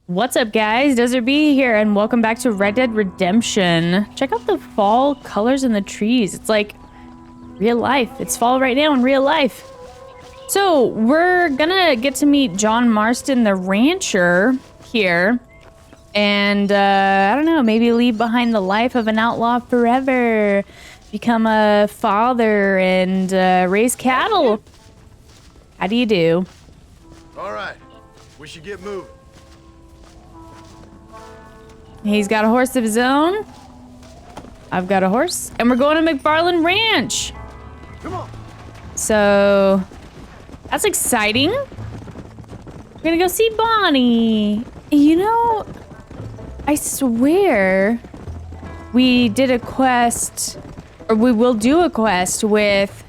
What's up, guys? DesertBee here, and welcome back to Red Dead Redemption. Check out the fall colors in the trees. It's like real life. It's fall right now in real life. So we're gonna get to meet John Marston, the rancher here, and I don't know, maybe leave behind the life of an outlaw forever, become a father, and raise cattle. How do you do? All right, we should get moving. He's got a horse of his own. I've got a horse. And we're going to MacFarlane Ranch. Come on. So, that's exciting. We're gonna go see Bonnie. You know, I swear we did a quest, or we will do a quest with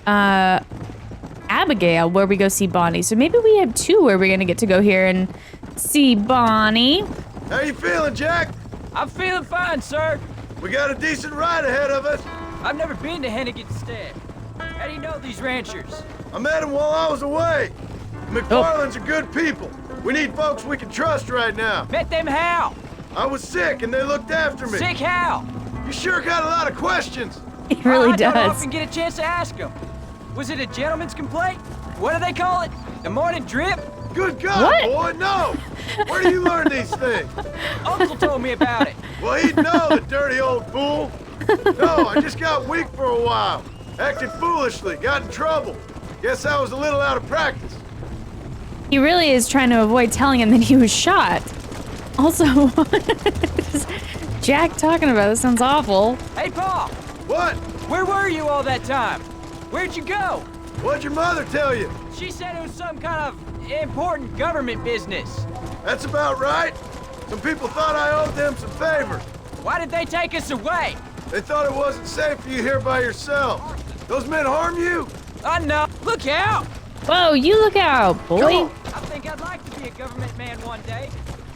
Abigail where we go see Bonnie. So maybe we have two where we're gonna get to go here and see Bonnie. How you feeling, Jack? I'm feeling fine, sir. We got a decent ride ahead of us. I've never been to Hennigan's Stead. How do you know these ranchers? I met them while I was away. MacFarlane's are good people. We need folks we can trust right now. Met them how? I was sick and they looked after me. Sick how? You sure got a lot of questions. He really I don't does. often get a chance to ask them. Was it a gentleman's complaint? What do they call it? The morning drip? Good God, What? boy, no. Where do you learn these things? Uncle told me about it. Well, he'd know, the dirty old fool. No, I just got weak for a while. Acted foolishly, got in trouble. Guess I was a little out of practice. He really is trying to avoid telling him that he was shot. Also, what is Jack talking about? This sounds awful. Hey, Paul. What? Where were you all that time? Where'd you go? What'd your mother tell you? She said it was some kind of important government business. That's about right. Some people thought I owed them some favors. Why did they take us away? They thought it wasn't safe for you here by yourself. Those men harm you? No. Look out! Whoa, you look out, boy. Come on. I think I'd like to be a government man one day.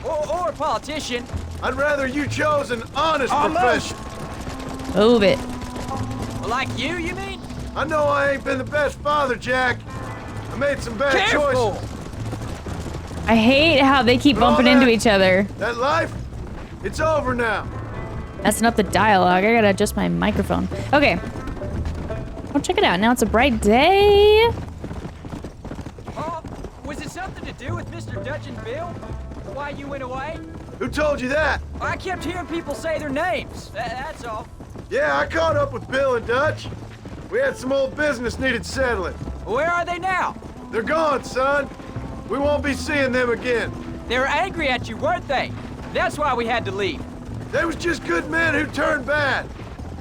Or a politician. I'd rather you chose an honest Almost. profession. Move it. Like you mean? I know I ain't been the best father, Jack. I made some bad Careful! choices. I hate how they keep But all bumping into that- each other. That life, it's over now. Messing up the dialogue. I gotta adjust my microphone. Okay. Oh, check it out. Now it's a bright day. Oh, was it something to do with Mr. Dutch and Bill? Why you went away? Who told you that? I kept hearing people say their names. That's all. Yeah, I caught up with Bill and Dutch. We had some old business needed settling. Where are they now? They're gone, son. We won't be seeing them again. They were angry at you, weren't they? That's why we had to leave. They was just good men who turned bad.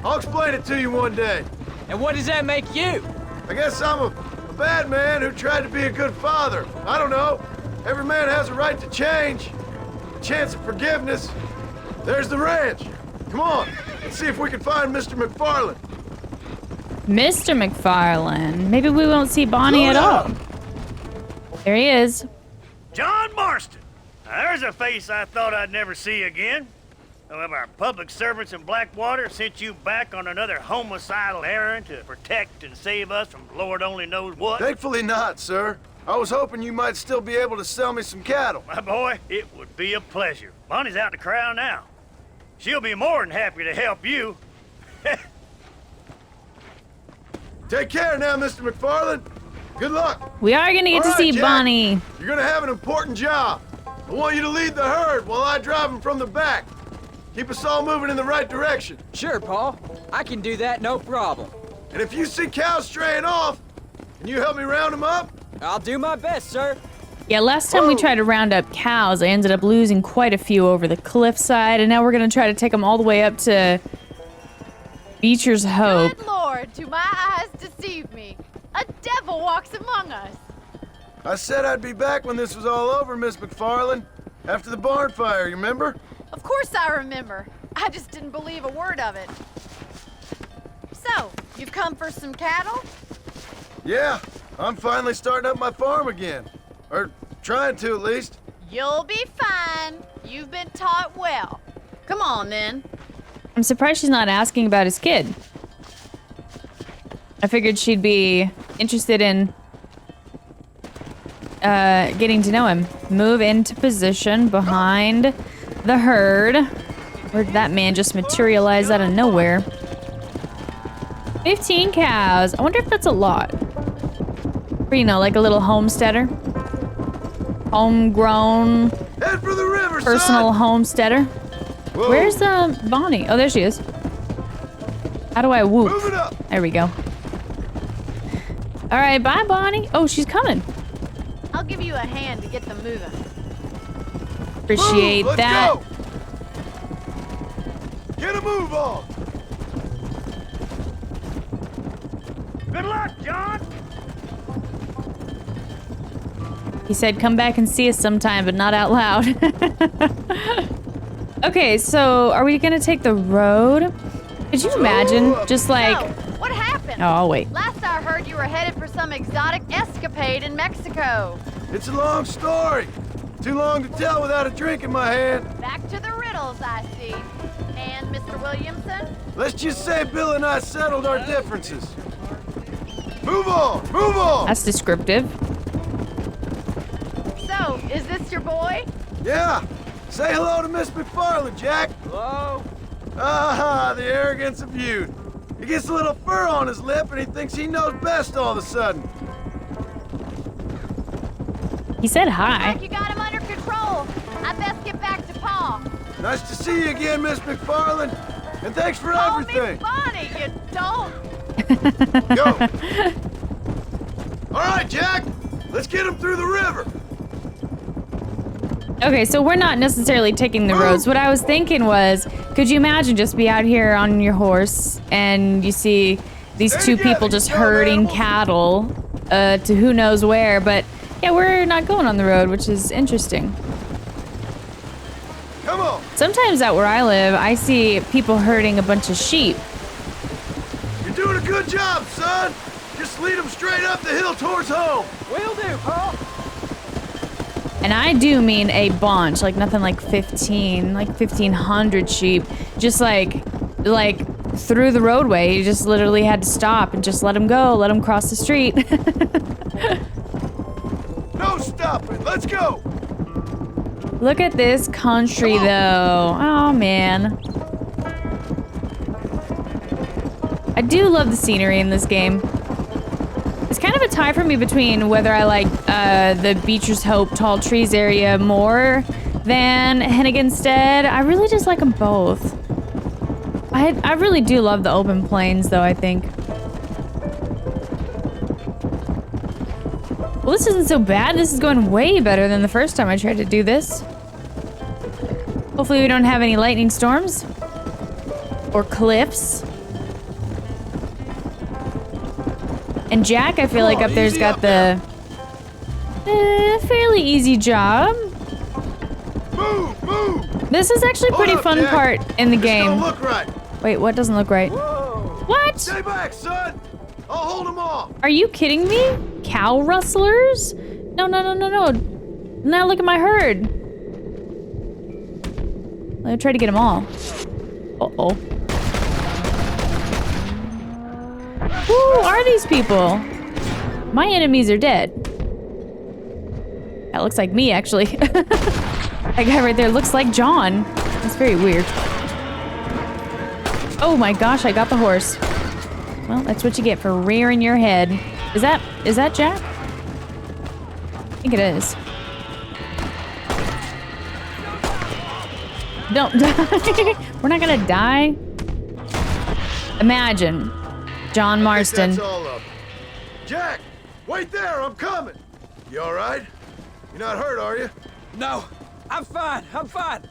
I'll explain it to you one day. And what does that make you? I guess I'm a bad man who tried to be a good father. I don't know. Every man has a right to change. A chance of forgiveness. There's the ranch. Come on, let's see if we can find Mr. MacFarlane. Mr. MacFarlane. Maybe we won't see Bonnie at all. There he is. John Marston. Now, there's a face I thought I'd never see again. Some of our public servants in Blackwater sent you back on another homicidal errand to protect and save us from Lord only knows what. Thankfully not, sir. I was hoping you might still be able to sell me some cattle. My boy, it would be a pleasure. Bonnie's out in the crowd now. She'll be more than happy to help you. Take care now, Mr. MacFarlane. Good luck. We are gonna get All to right, see Jack. Bonnie. You're gonna have an important job. I want you to lead the herd while I drive them from the back. Keep us all moving in the right direction. Sure, Paul. I can do that, no problem. And if you see cows straying off, can you help me round them up? I'll do my best, sir. Yeah, last time we Whoa. tried to round up cows, I ended up losing quite a few over the cliffside, and now we're gonna try to take them all the way up to Beecher's Hope. Good Lord, do my eyes deceive me? A devil walks among us. I said I'd be back when this was all over, Miss MacFarlane. After the barn fire, you remember? Of course I remember. I just didn't believe a word of it. So, you've come for some cattle? Yeah, I'm finally starting up my farm again. Or trying to, at least. You'll be fine. You've been taught well. Come on, then. I'm surprised she's not asking about his kid. I figured she'd be interested in getting to know him. Move into position behind the herd. Where did that man just materialize out of nowhere? 15 cows. I wonder if that's a lot. Or, you know, like a little homesteader. Homegrown. Head for the river, Personal son. homesteader. Whoa. Where's Bonnie? Oh, there she is. How do I whoop? Move it up. There we go. All right, bye, Bonnie. Oh, she's coming. I'll give you a hand to get them moving. Appreciate Let's that. Go. Get a move on. Good luck, John! He said, come back and see us sometime, but not out loud. Okay, so are we gonna take the road? Could you imagine just like... So, what happened? Oh, I'll wait. Last I heard, you were headed for some exotic escapade in Mexico. It's a long story. Too long to tell without a drink in my hand. Back to the riddles, I see. And Mr. Williamson? Let's just say Bill and I settled our differences. Move on! Move on! That's descriptive. So, is this your boy? Yeah! Say hello to Miss MacFarlane, Jack! Hello? Ah, the arrogance of youth. He gets a little fur on his lip and he thinks he knows best all of a sudden. He said hi. Like you got him under control. I best get back to Pa. Nice to see you again, Miss MacFarlane. And thanks for Call me everything. Bonnie, you don't. Go! All right, Jack! Let's get him through the river! Okay, so we're not necessarily taking the roads. What I was thinking was, could you imagine just be out here on your horse and you see these two people just herding cattle to who knows where, but yeah, we're not going on the road, which is interesting. Come on! Sometimes out where I live, I see people herding a bunch of sheep. You're doing a good job, son! Just lead them straight up the hill towards home! Will do, Pa. And I do mean a bunch, like nothing like 15, like 1,500 sheep. Just like through the roadway. You just literally had to stop and just let them go, let them cross the street. No stopping! Let's go! Look at this country though. Oh man. I do love the scenery in this game. It's kind of a tie for me between whether I like the Beecher's Hope Tall Trees area more than Henniganstead. I really just like them both. I really do love the open plains though, I think. Well, this isn't so bad. This is going way better than the first time I tried to do this. Hopefully we don't have any lightning storms or cliffs. And Jack, I feel like up there's got the fairly easy job. Move! Move! This is actually a pretty fun part in the game. Don't look right. Wait, what doesn't look right? Whoa! What? Stay back, son! I'll hold them off! Are you kidding me? Cow rustlers? No, no, no, no, no. Now look at my herd. Let me try to get them all. Uh-oh. Who are these people? My enemies are dead. That looks like me, actually. That guy right there looks like John. That's very weird. Oh my gosh, I got the horse. Well, that's what you get for rearing your head. Is that Jack? I think it is. Don't die. We're not gonna die. Imagine John Marston. That's all of them. Jack! Wait there! I'm coming! You alright? You're not hurt, are you? No, I'm fine. I'm fine.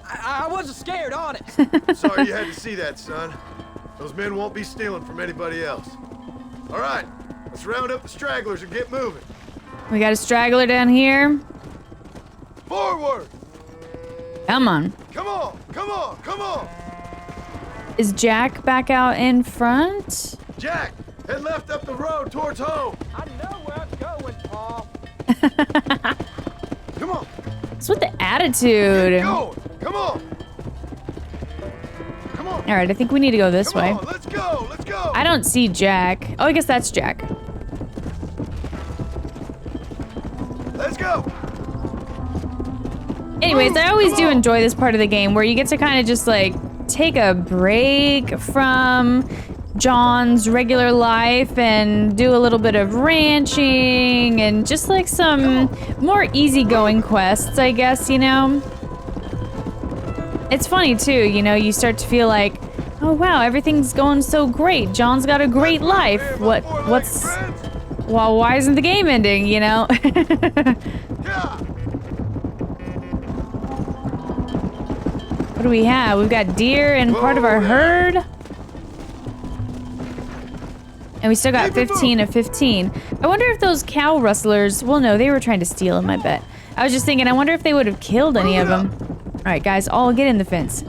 I wasn't scared, honest. Sorry you had to see that, son. Those men won't be stealing from anybody else. All right, let's round up the stragglers and get moving. We got a straggler down here. Forward! Come on. Come on! Come on! Come on! Is Jack back out in front? Jack, head left up the road towards home. I know where I'm going, Pa. Come on! What's with the attitude? Keep going! Come on! Come on! All right, I think we need to go this Come way. on, let's go! Let's go! I don't see Jack. Oh, I guess that's Jack. Anyways, I always do enjoy this part of the game where you get to kind of just like take a break from John's regular life and do a little bit of ranching and just like some more easygoing quests, I guess, you know? It's funny too, you know, you start to feel like, oh wow, everything's going so great. John's got a great life. Well, why isn't the game ending, you know? What do we have? We've got deer and part of our herd. And we still got 15 of 15. I wonder if those cow rustlers, well no, they were trying to steal them, I bet. I was just thinking, I wonder if they would have killed any of them. All right, guys, all get in the fence.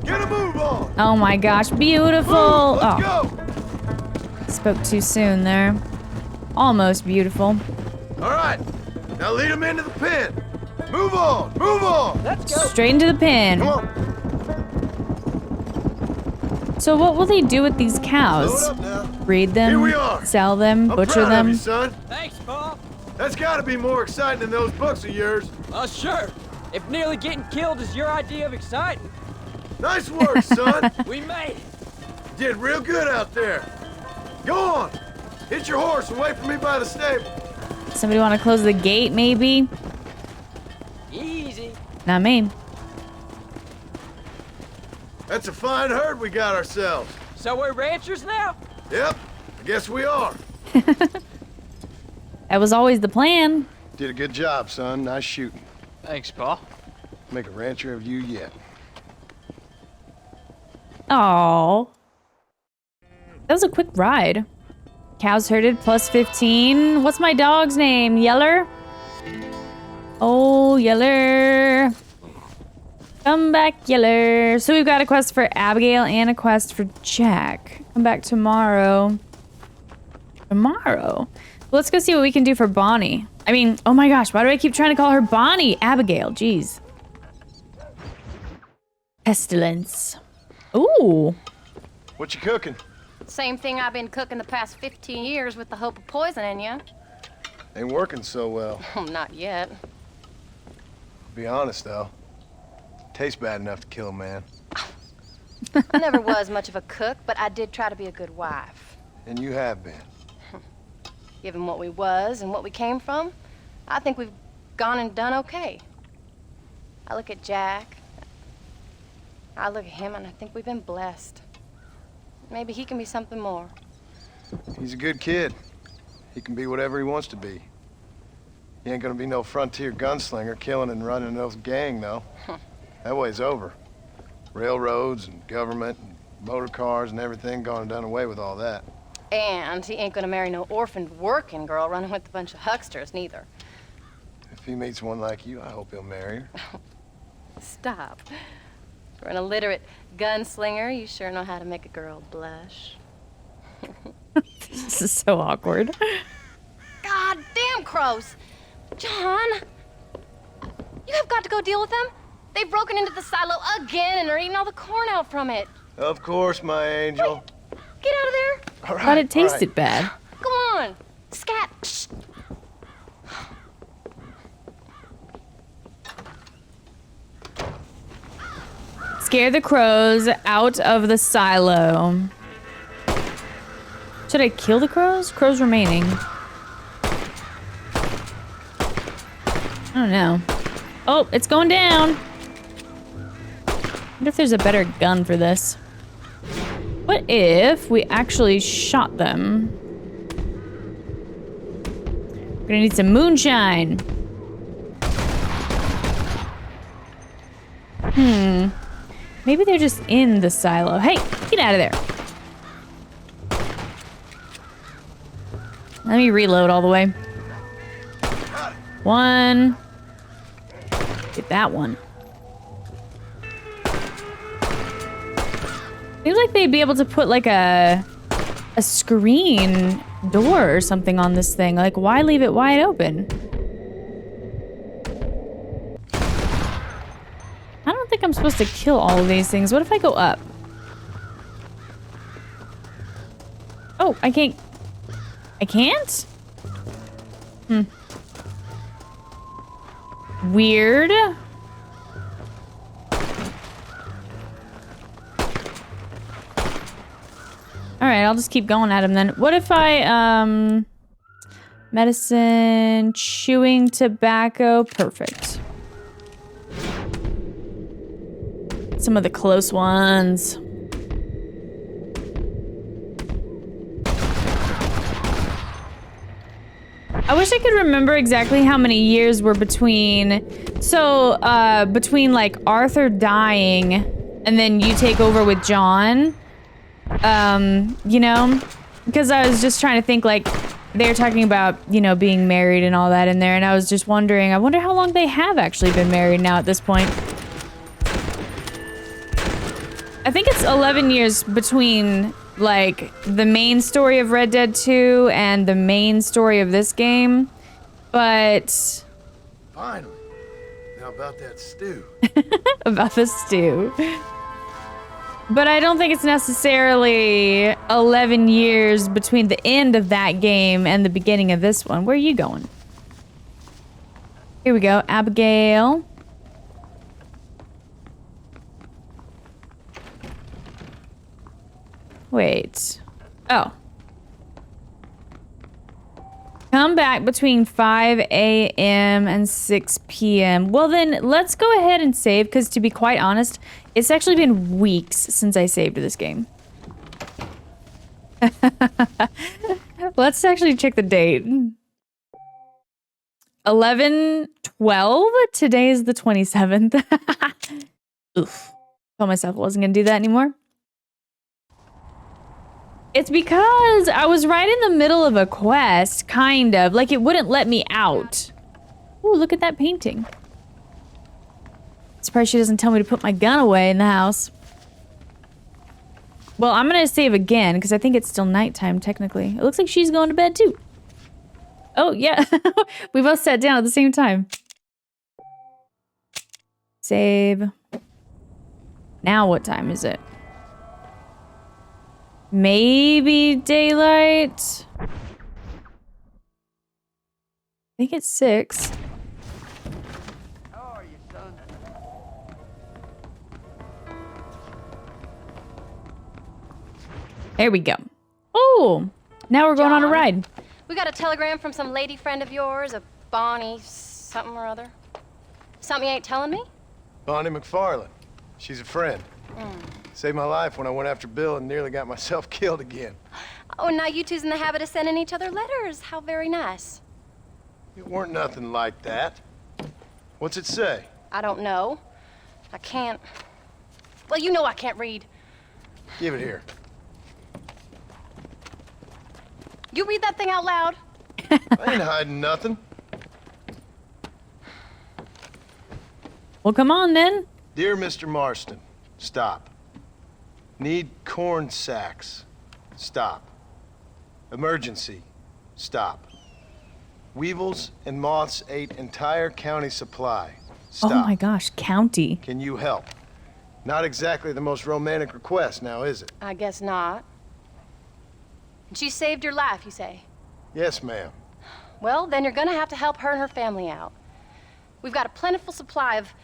Get a move on. Oh my gosh, beautiful. Let's go. Spoke too soon there. Almost beautiful. All right, now lead them into the pen. Move on, move on. Let's go. Straight into the pen. Come on. So what will they do with these cows? Load up now. Breed them? Here we are. Sell them? I'm Butcher proud them? of you, son. Thanks, Bob. That's got to be more exciting than those books of yours. Sure. If nearly getting killed is your idea of exciting, Nice work, son. we made it. Did real good out there. Go on. Hit your horse and wait for me by the stable. Somebody want to close the gate, maybe? Easy. Not me. That's a fine herd we got ourselves. So we're ranchers now? Yep, I guess we are. That was always the plan. Did a good job, son. Nice shooting. Thanks, Pa. Make a rancher of you yet. Oh, that was a quick ride. Cows herded plus 15. What's my dog's name? Yeller? Oh, Yeller. Come back, Yeller. So we've got a quest for Abigail and a quest for Jack. Come back tomorrow. Tomorrow? Let's go see what we can do for Bonnie. I mean, oh my gosh, why do I keep trying to call her Bonnie? Abigail, jeez. Pestilence. Ooh. What you cooking? Same thing I've been cooking the past 15 years with the hope of poisoning you. Ain't working so well. Not yet. Be honest, though. Tastes bad enough to kill a man. I never was much of a cook, but I did try to be a good wife. And you have been. Given what we was and what we came from, I think we've gone and done okay. I look at Jack. I look at him and I think we've been blessed. Maybe he can be something more. He's a good kid. He can be whatever he wants to be. He ain't gonna be no frontier gunslinger killing and running no gang, though. That way's over. Railroads and government and motor cars and everything gone and done away with all that. And he ain't gonna marry no orphaned working girl running with a bunch of hucksters, neither. If he meets one like you, I hope he'll marry her. Stop. For an illiterate gunslinger, you sure know how to make a girl blush. This is so awkward. God damn crows! John! You have got to go deal with them. They've broken into the silo again and are eating all the corn out from it. Of course, my angel. Get out of there. All right, Thought it all right. tasted bad. Come on. Scat. Shh. Scare the crows out of the silo. Should I kill the crows? Crows remaining. I don't know. Oh, it's going down. I wonder if there's a better gun for this. What if we actually shot them? We're gonna need some moonshine. Maybe they're just in the silo. Hey, get out of there. Let me reload all the way. One. Get that one. Seems like they'd be able to put like a screen door or something on this thing. Like, why leave it wide open? I don't think I'm supposed to kill all of these things. What if I go up? Oh, I can't. I can't? Weird. Alright, I'll just keep going at him then. What if I, medicine, chewing tobacco, perfect. Some of the close ones. I wish I could remember exactly how many years were between. So, between like Arthur dying and then you take over with John. You know? Because I was just trying to think like they were talking about, you know, being married and all that in there, and I was just wondering, I wonder how long they have actually been married now at this point. I think it's 11 years between, like, the main story of Red Dead 2 and the main story of this game, but... Finally. Now about that stew. About the stew. But I don't think it's necessarily 11 years between the end of that game and the beginning of this one. Where are you going? Here we go, Abigail. Wait. Oh. Come back between 5 a.m. and 6 p.m. Well then, let's go ahead and save, because to be quite honest, it's actually been weeks since I saved this game. Let's actually check the date. 11/12? Today is the 27th. Oof. Told myself I wasn't gonna do that anymore. It's because I was right in the middle of a quest, kind of. Like, it wouldn't let me out. Ooh, look at that painting. Surprised she doesn't tell me to put my gun away in the house. Well, I'm gonna save again, because I think it's still nighttime, technically. It looks like she's going to bed, too. Oh, yeah. We both sat down at the same time. Save. Now what time is it? Maybe daylight? I think it's 6. How are you, son? There we go. Oh, now we're going on a John? ride. We got a telegram from some lady friend of yours, a Bonnie something or other. Something you ain't telling me? Bonnie MacFarlane. She's a friend. Saved my life when I went after Bill and nearly got myself killed again. Oh, and now you two's in the habit of sending each other letters. How very nice. It weren't nothing like that. What's it say? I don't know. I can't... Well, you know I can't read. Give it here. You read that thing out loud? I ain't hiding nothing. Well, come on then. Dear Mr. Marston, stop. Need corn sacks. Stop. Emergency. Stop. Weevils and moths ate entire county supply. Stop. Oh my gosh, county. Can you help? Not exactly the most romantic request now, is it? I guess not. She saved your life, you say? Yes, ma'am. Well, then you're gonna have to help her and her family out. We've got a plentiful supply of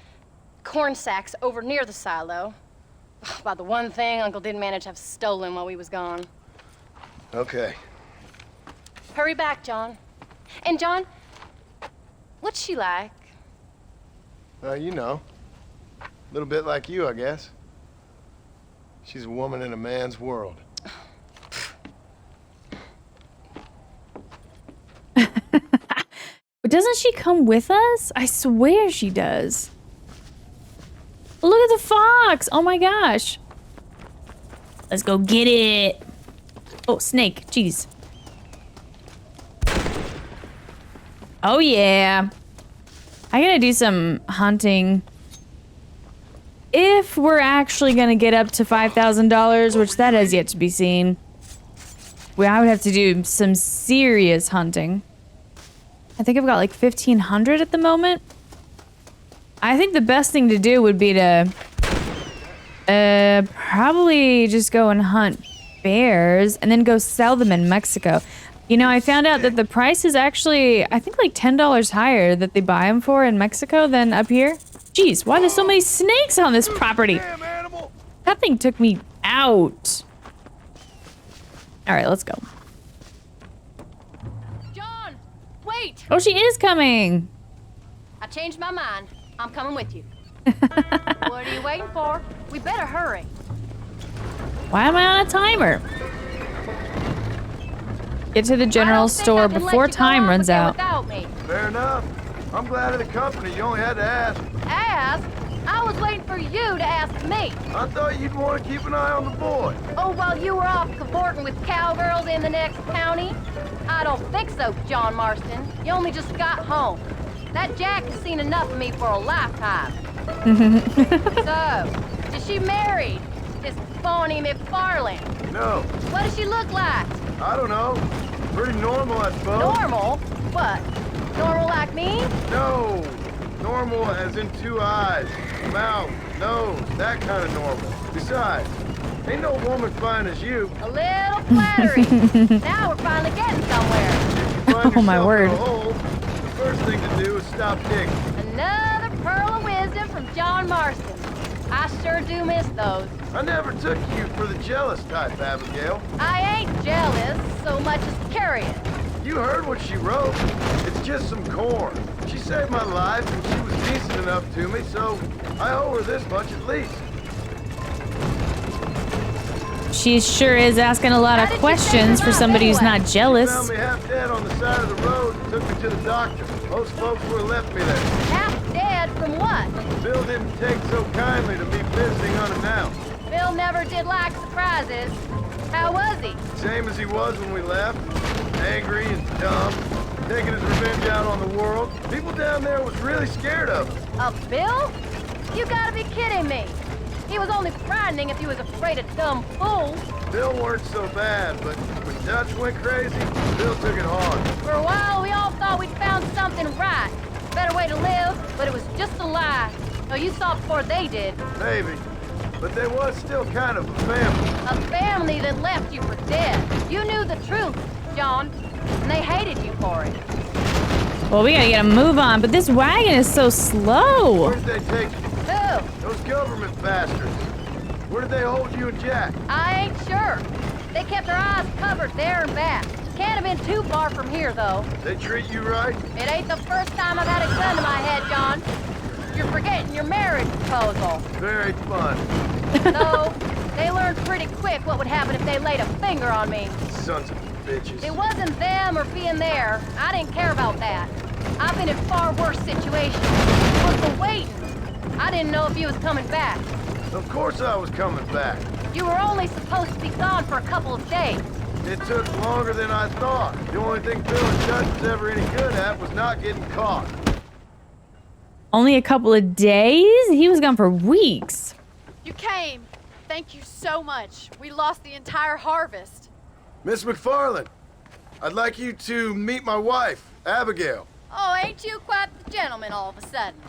corn sacks over near the silo. About the one thing Uncle didn't manage to have stolen while we was gone. Okay. Hurry back, John. And John, what's she like? You know. A little bit like you, I guess. She's a woman in a man's world. Doesn't she come with us? I swear she does. Look at the fox! Oh my gosh. Let's go get it. Oh, snake. Jeez. Oh yeah. I gotta do some hunting. If we're actually gonna get up to $5,000, which that has yet to be seen, well, I would have to do some serious hunting. I think I've got like 1,500 at the moment. I think the best thing to do would be to probably just go and hunt bears and then go sell them in Mexico. You know, I found out that the price is actually, I think like $10 higher that they buy them for in Mexico than up here. Jeez, why are there so many snakes on this property? Damn animal! That thing took me out. All right, let's go. John, wait! Oh, she is coming. I changed my mind. I'm coming with you. What are you waiting for? We better hurry. Why am I on a timer? Get to the general store before time runs out. Without me. Fair enough. I'm glad of the company. You only had to ask. Ask? I was waiting for you to ask me. I thought you'd want to keep an eye on the boy. Oh, while you were off cavorting with cowgirls in the next county? I don't think so, John Marston. You only just got home. That Jack has seen enough of me for a lifetime. So, is she married? This phony MacFarlane? No, What does she look like? I don't know. Pretty normal, I suppose. Normal? What? Normal like me? No, normal as in 2 eyes, mouth, nose, that kind of normal. Besides, ain't no woman fine as you. A little flattery. Now we're finally getting somewhere. If you find Oh, my yourself word. in a hole, the first thing to do is stop digging. Another pearl of wisdom from John Marston. I sure do miss those. I never took you for the jealous type, Abigail. I ain't jealous so much as curious. You heard what she wrote. It's just some corn. She saved my life and she was decent enough to me, so I owe her this much at least. She sure is asking a lot How of did you questions save for her somebody who's anyway? not jealous. Found me half dead on the side of the road and took me to the doctor. Most folks would have left me there. Half dead from what? Bill didn't take so kindly to me visiting unannounced. Bill never did like surprises. How was he? Same as he was when we left. Angry and dumb. Taking his revenge out on the world. People down there was really scared of him. Of Bill? You gotta be kidding me. He was only frightening if he was afraid of dumb fools. Bill weren't so bad, but when Dutch went crazy, Bill took it hard. For a while, we all thought we'd found something right. Better way to live, but it was just a lie. No, you saw it before they did. Maybe. But they was still kind of a family. A family that left you for dead. You knew the truth, John, and they hated you for it. Well, we gotta get a move on, but this wagon is so slow. Where did they take you? Who? Those government bastards. Where did they hold you and Jack? I ain't sure. They kept their eyes covered there and back. Can't have been too far from here, though. They treat you right? It ain't the first time I've had a gun to my head, John. You're forgetting your marriage proposal. Very fun. No, they learned pretty quick what would happen if they laid a finger on me. Sons of bitches. It wasn't them or being there. I didn't care about that. I've been in far worse situations. It was the waiting. I didn't know if you was coming back. Of course I was coming back. You were only supposed to be gone for a couple of days. It took longer than I thought. The only thing Bill and Dutch was ever any good at was not getting caught. Only a couple of days? He was gone for weeks. You came. Thank you so much. We lost the entire harvest. Miss MacFarlane, I'd like you to meet my wife, Abigail. Oh, ain't you quite the gentleman all of a sudden?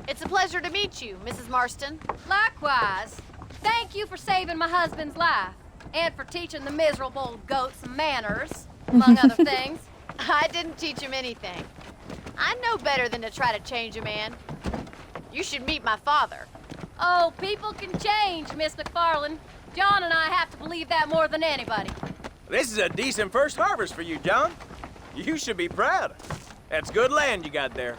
It's a pleasure to meet you, Mrs. Marston. Likewise. Thank you for saving my husband's life. And for teaching the miserable goat some manners, among other things. I didn't teach him anything. I know better than to try to change a man. You should meet my father. Oh, people can change, Miss MacFarlane. John and I have to believe that more than anybody. This is a decent first harvest for you, John. You should be proud. That's good land you got there.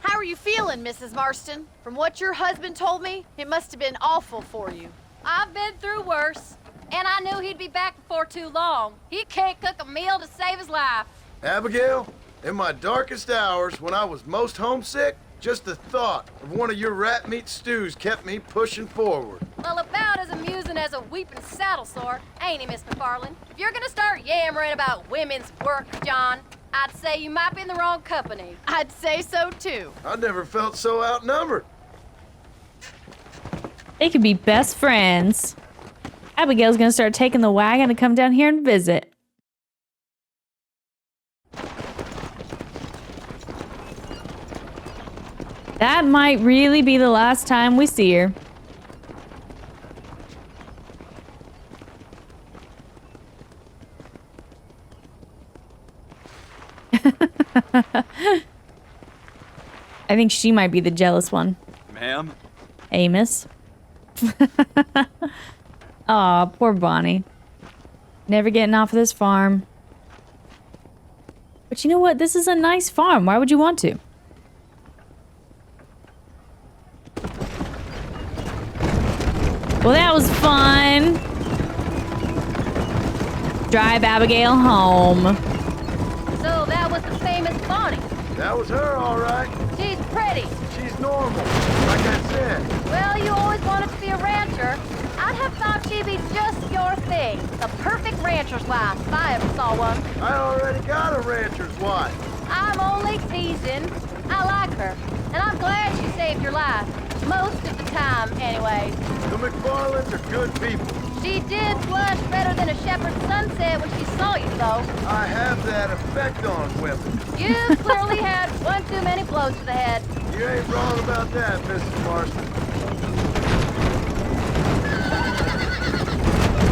How are you feeling, Mrs. Marston? From what your husband told me, it must have been awful for you. I've been through worse, and I knew he'd be back before too long. He can't cook a meal to save his life. Abigail, in my darkest hours, when I was most homesick, just the thought of one of your rat meat stews kept me pushing forward. Well, about as amusing as a weeping saddle sore, ain't he, Miss MacFarlane? If you're gonna start yammering about women's work, John, I'd say you might be in the wrong company. I'd say so, too. I never felt so outnumbered. They could be best friends. Abigail's gonna start taking the wagon to come down here and visit. That might really be the last time we see her. I think she might be the jealous one. Ma'am? Amos. Aw, poor Bonnie. Never getting off of this farm. But you know what? This is a nice farm. Why would you want to? Well, that was fun. Drive Abigail home. So that was the famous Bonnie. That was her, all right. She's pretty. She's normal, like I said. Well, you always wanted to be a rancher. I'd have thought she'd be just your thing. The perfect rancher's wife, if I ever saw one. I already got a rancher's wife. I'm only teasing. I like her, and I'm glad she saved your life. Most of the time, anyways. The MacFarlanes are good people. She did blush better than a shepherd's sunset when she saw you, though. I have that effect on women. You clearly had one too many blows to the head. You ain't wrong about that, Mrs. Marston.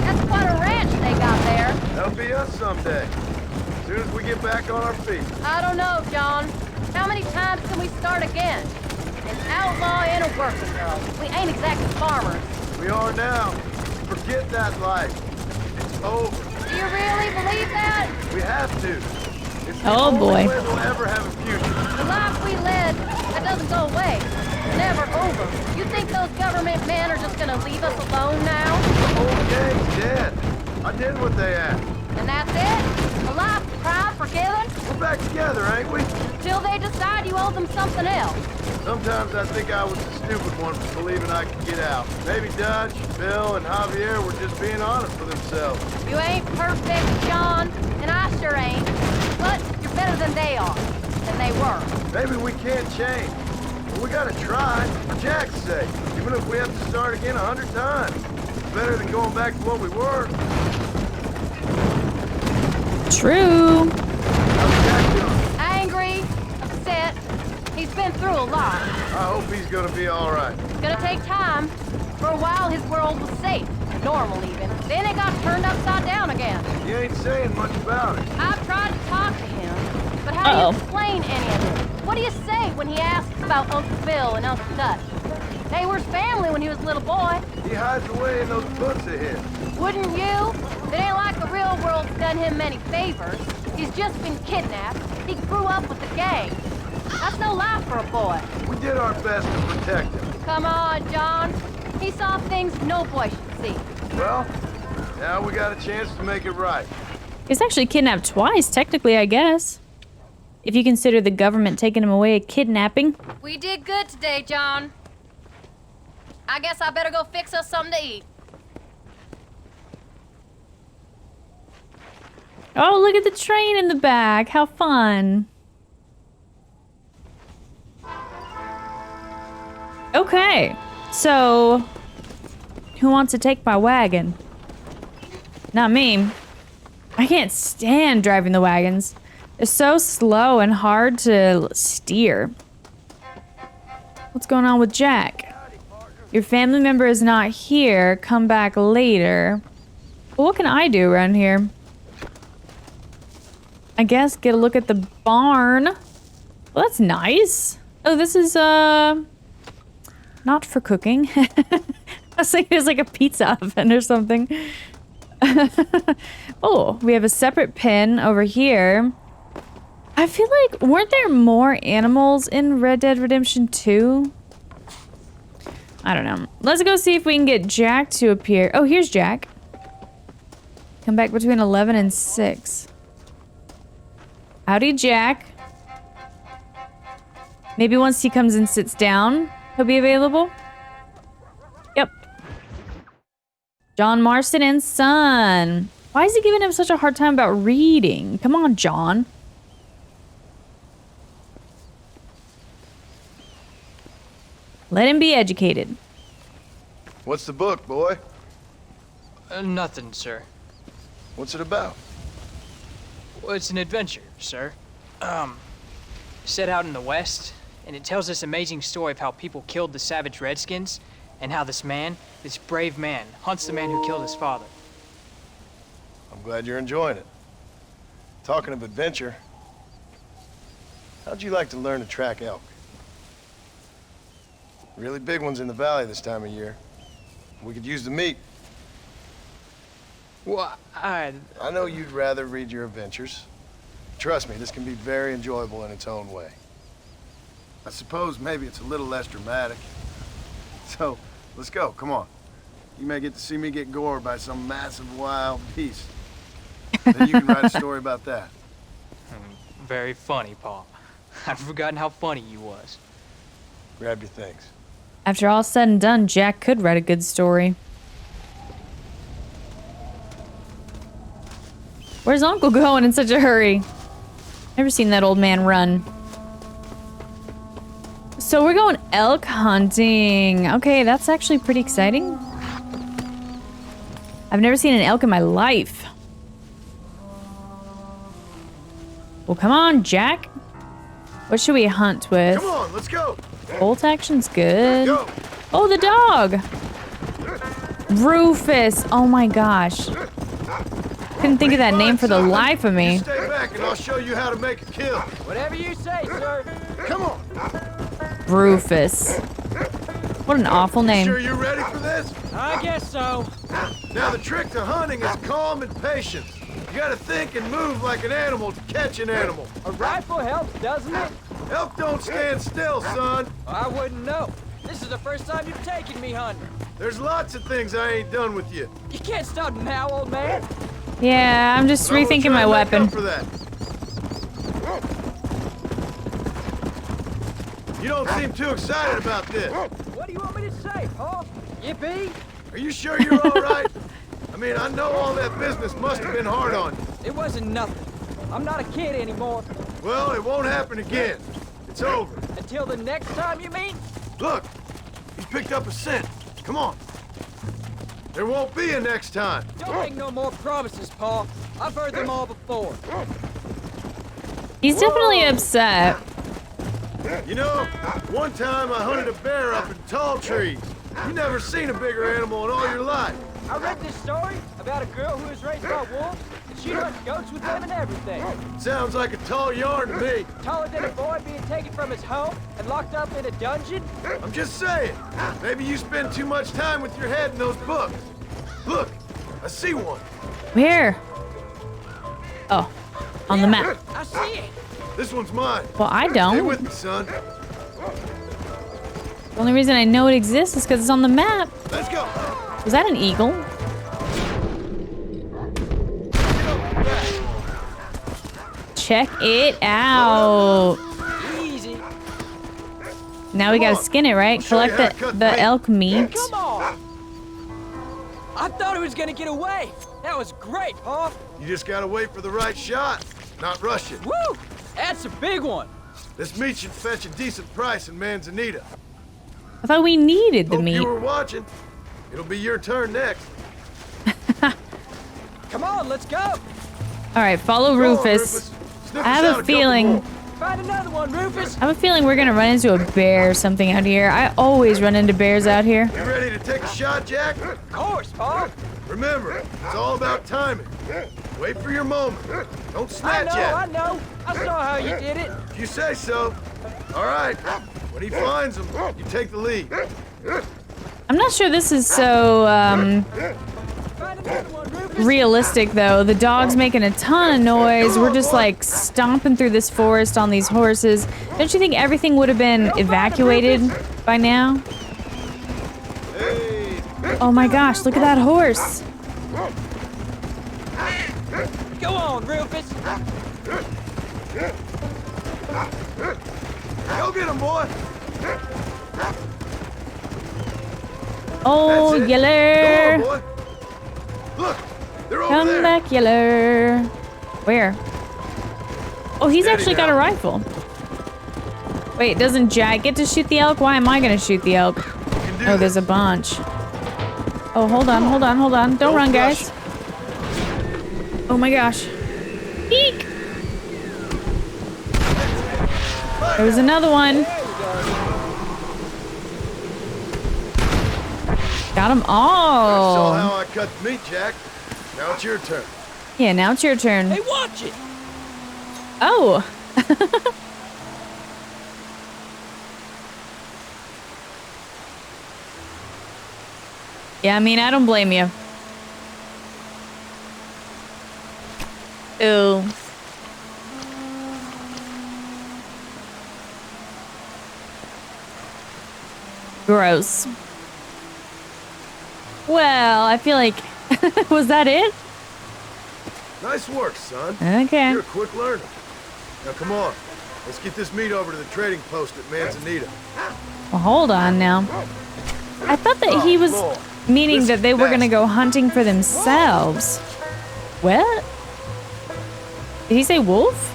That's quite a ranch they got there. That'll be us someday. As soon as we get back on our feet. I don't know, John. How many times can we start again? An outlaw and a working girl. We ain't exactly farmers. We are now. Forget that life. It's over. Do you really believe that? We have to. It's the Oh, only boy. way we'll ever have a future. The life we led, that doesn't go away. It's never over. You think those government men are just gonna leave us alone now? The whole gang's dead. I did what they asked. And that's it? A life cried forgiven? We're back together, ain't we? Till they decide you owe them something else. Sometimes I think I was the stupid one for believing I could get out. Maybe Dutch, Bill, and Javier were just being honest with themselves. You ain't perfect, John, and I sure ain't. But you're better than they are. Than they were. Maybe we can't change. But we gotta try, for Jack's sake. Even if we have to start again 100 times. It's better than going back to what we were. True. How's Jack doing? Angry, upset. He's been through a lot. I hope he's gonna be all right. It's gonna take time. For a while, his world was safe. Normal, even. Then it got turned upside down again. He ain't saying much about it. I've tried to talk to him, but how do you explain any of it? What do you say when he asks about Uncle Bill and Uncle Dutch? They were his family when he was a little boy. He hides away in those books of his. Wouldn't you? It ain't like the real world's done him many favors. He's just been kidnapped. He grew up with the gang. That's no life for a boy. We did our best to protect him. Come on, John. He saw things no boy should see. Well, now we got a chance to make it right. He's actually kidnapped twice, technically, I guess. If you consider the government taking him away kidnapping. We did good today, John. I guess I better go fix us something to eat. Oh, look at the train in the back. How fun. Okay, so who wants to take my wagon? Not me. I can't stand driving the wagons. They're so slow and hard to steer. What's going on with Jack? Your family member is not here. Come back later. Well, what can I do around here? I guess get a look at the barn. Well, that's nice. Oh, this is, not for cooking. I was thinking it's like a pizza oven or something. Oh, we have a separate pen over here. I feel like, weren't there more animals in Red Dead Redemption 2? I don't know. Let's go see if we can get Jack to appear. Oh, here's Jack. Come back between 11 and 6. Howdy, Jack. Maybe once he comes and sits down, he'll be available? Yep. John Marston and Son. Why is he giving him such a hard time about reading? Come on, John. Let him be educated. What's the book, boy? Nothing, sir. What's it about? Well, it's an adventure, sir. Set out in the West, and it tells this amazing story of how people killed the savage Redskins, and how this man, this brave man, hunts the man who killed his father. I'm glad you're enjoying it. Talking of adventure, how'd you like to learn to track elk? Really big ones in the valley this time of year. We could use the meat. Well, I know you'd rather read your adventures. Trust me, this can be very enjoyable in its own way. I suppose maybe it's a little less dramatic. So, let's go, come on. You may get to see me get gored by some massive wild beast. Then you can write a story about that. Very funny, Paul. I'd forgotten how funny you was. Grab your things. After all said and done, Jack could write a good story. Where's Uncle going in such a hurry? Never seen that old man run. So we're going elk hunting. Okay, that's actually pretty exciting. I've never seen an elk in my life. Well, come on, Jack. What should we hunt with? Come on, let's go. Bolt action's good. Go. Oh, the dog. Rufus. Oh my gosh. Couldn't think of that name for the life of me. You stay back and I'll show you how to make a kill. Whatever you say, sir. Come on. Rufus. What an awful name. Sure you're ready for this? I guess so. Now the trick to hunting is calm and patience. You gotta think and move like an animal to catch an animal. A rifle helps, doesn't it? Elk don't stand still, son. I wouldn't know. This is the first time you've taken me hunting. There's lots of things I ain't done with you. You can't stop now, old man. Yeah, I'm just But I won't rethinking try my and make weapon. up for that. You don't seem too excited about this. What do you want me to say, Paul? Yippee? Are you sure you're all right? I mean, I know all that business must have been hard on you. It wasn't nothing. I'm not a kid anymore. Well, it won't happen again. It's over. Until the next time, you mean? Look, you picked up a scent. Come on. There won't be a next time. Don't make no more promises, Paul. I've heard them all before. He's definitely upset. You know, one time I hunted a bear up in tall trees. You never seen a bigger animal in all your life. I read this story about a girl who was raised by wolves, and she'd hunt goats with them and everything. Sounds like a tall yarn to me. Taller than a boy being taken from his home and locked up in a dungeon. I'm just saying, maybe you spend too much time with your head in those books. Look, I see one. Where? Oh, on the map. I see it. This one's mine. Well, I Stay don't. with me, son. The only reason I know it exists is because it's on the map. Let's go. Was that an eagle? Check it out. Easy. Now we gotta skin it, right? show you Collect how to cut the meat. elk meat. Come on. I thought it was gonna get away. That was great, Paul. You just gotta wait for the right shot, not rush it. Woo! That's a big one. This meat should fetch a decent price in Manzanita. I thought we needed the Hope meat. you were watching. It'll be your turn next. Come on, let's go. All right, follow Go on, Rufus. Sniff I us have out a couple feeling. more. Find another one, Rufus. I have a feeling we're gonna run into a bear or something out here. I always run into bears out here. You ready to take a shot, Jack? Of course, Paul. Remember, it's all about timing. Wait for your moment. Don't I snatch know, at I it. know. I saw how you did it. If you say so. All right. When he finds them, you take the lead. I'm not sure this is so Find another one, Rufus. realistic though. The dog's making a ton of noise. We're just like stomping through this forest on these horses. Don't you think everything would have been evacuated by now? Hey, Oh my gosh, look at that horse. Go on, Rufus. go get him, boy. Oh, That's it. Yeller. Go on, boy. Look, they're over Come there. back, Yeller. Where? Oh, he's Steady actually got a now. rifle. Wait, doesn't Jack get to shoot the elk? Why am I gonna shoot the elk? You can do Oh, there's a this. bunch. Oh, hold on, hold on, hold on. Don't run, rush. guys. Oh my gosh. Eek! There was another one. Got them Saw all. how I cut the meat, Jack. Now it's your turn. Yeah, now it's your turn. Hey, watch it. Oh. Yeah, I mean, I don't blame you. Ew. Gross. Well, I feel like... Was that it? Nice work, son. Okay. You're a quick learner. Now come on. Let's get this meat over to the trading post at Manzanita. Well, hold on now. I thought that he was meaning that they were gonna go hunting for themselves. What? Did he say wolf?